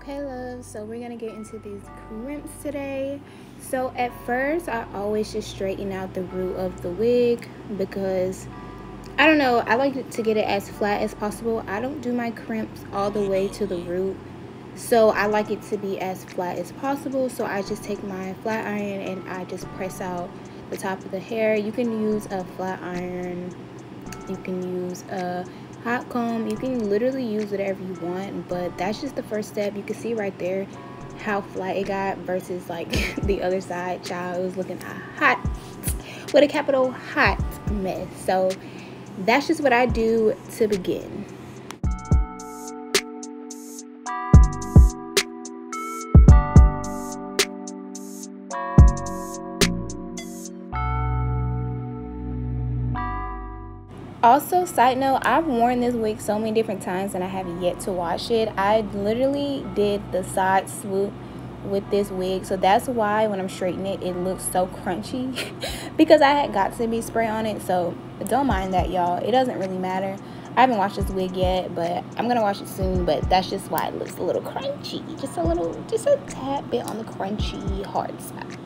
Okay, love, so we're gonna get into these crimps today. So at first I always just straighten out the root of the wig because I don't know, I like to get it as flat as possible. I don't do my crimps all the way to the root, so I like it to be as flat as possible. So I just take my flat iron and I just press out the top of the hair. You can use a flat iron, you can use a hot comb, you can literally use whatever you want, but that's just the first step. You can see right there how flat it got versus like the other side. Child, it was looking hot with a capital hot mess. So that's just what I do to begin. Also, side note, I've worn this wig so many different times and I have yet to wash it. I literally did the side swoop with this wig, so that's why when I'm straightening it, it looks so crunchy because I had got to be spray on it. So don't mind that, y'all. It doesn't really matter. I haven't washed this wig yet, but I'm gonna wash it soon. But that's just why it looks a little crunchy, just a tad bit on the crunchy hard side.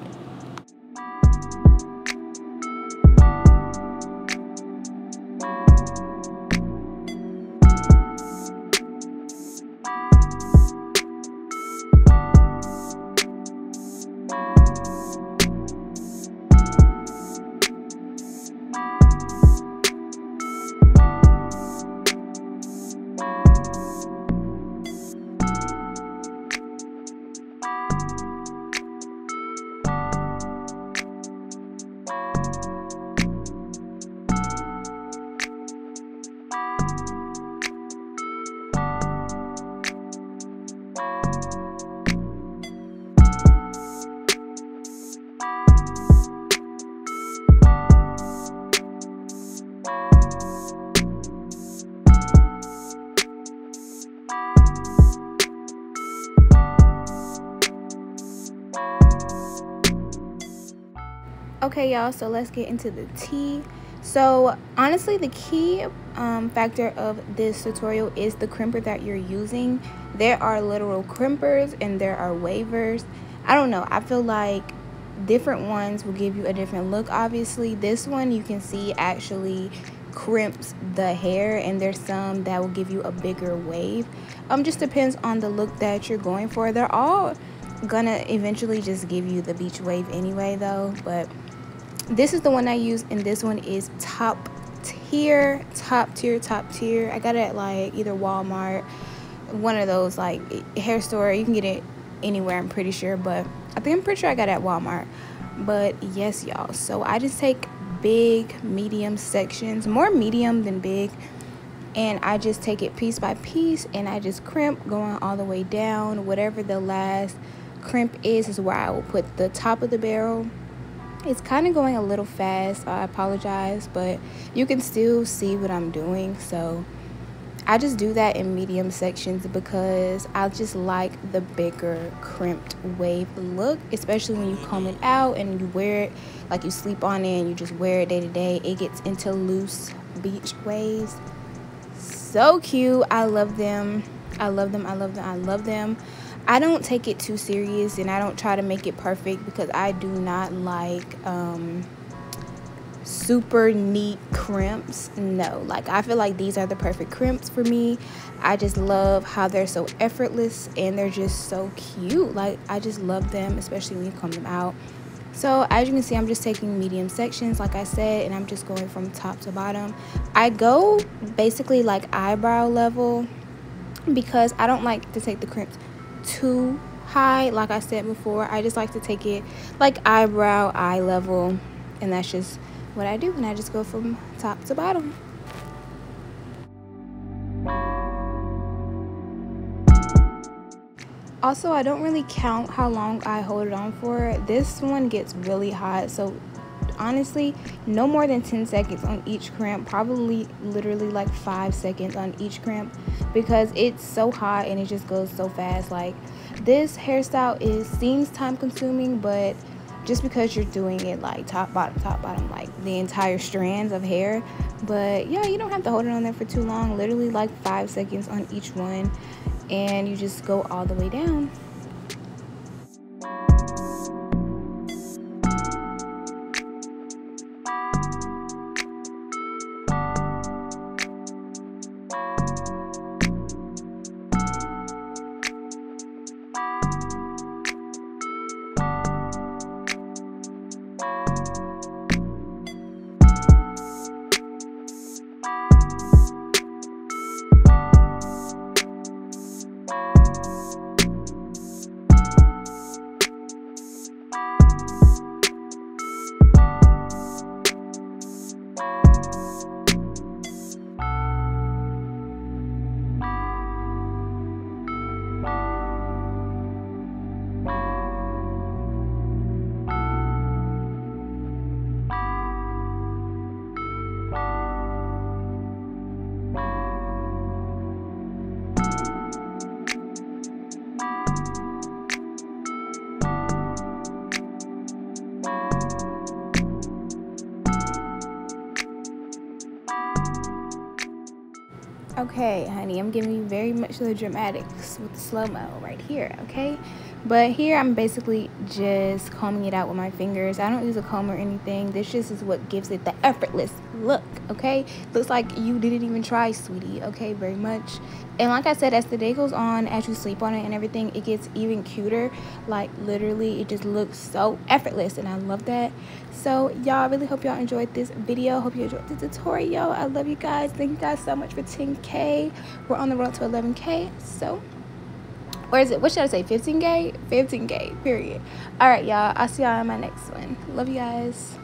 Okay, y'all, so let's get into the tea. So honestly, the key factor of this tutorial is the crimper that you're using. There are literal crimpers and there are wavers. I don't know, I feel like different ones will give you a different look. Obviously this one you can see actually crimps the hair, and there's some that will give you a bigger wave. Just depends on the look that you're going for. They're all gonna eventually just give you the beach wave anyway though, but this is the one I use, and this one is top tier. I got it at like either Walmart, one of those like hair store. You can get it anywhere, I'm pretty sure, but I'm pretty sure I got it at Walmart. But yes, y'all, so I just take big medium sections, more medium than big, and I just take it piece by piece and I just crimp going all the way down. Whatever the last crimp is where I will put the top of the barrel. It's kind of going a little fast, I apologize, but you can still see what I'm doing. So I just do that in medium sections because I just like the bigger crimped wave look, especially when you comb it out and you wear it, like you sleep on it and you just wear it day to day. It gets into loose beach waves. So cute. I love them. I love them. I love them. I love them. I don't take it too serious and I don't try to make it perfect because I do not like super neat crimps. No, like I feel like these are the perfect crimps for me. I just love how they're so effortless and they're just so cute. Like I just love them, especially when you comb them out. So as you can see, I'm just taking medium sections like I said, and I'm just going from top to bottom. I go basically like eyebrow level because I don't like to take the crimps too high. Like I said before, I just like to take it like eyebrow eye level, and that's just what I do, and I just go from top to bottom. Also, I don't really count how long I hold it on for. This one gets really hot, so honestly no more than 10 seconds on each crimp, probably literally like 5 seconds on each crimp because it's so hot and it just goes so fast. Like this hairstyle seems time consuming, but just because you're doing it like top bottom, like the entire strands of hair. But yeah, you don't have to hold it on there for too long, literally like 5 seconds on each one. and you just go all the way down. Okay, honey, I'm giving you very much the dramatics with the slow-mo right here, okay? But here I'm basically just combing it out with my fingers. I don't use a comb or anything. This just is what gives it the effortless look, okay? Looks like you didn't even try, sweetie, okay? Very much. And like I said, as the day goes on, as you sleep on it and everything, it gets even cuter. Like, literally, it just looks so effortless, and I love that. So, y'all, I really hope y'all enjoyed this video. Hope you enjoyed the tutorial. I love you guys. Thank you guys so much for 10K. We're on the road to 11K, so... Or is it, what should I say, 15K? 15K, period. All right, y'all. I'll see y'all in my next one. Love you guys.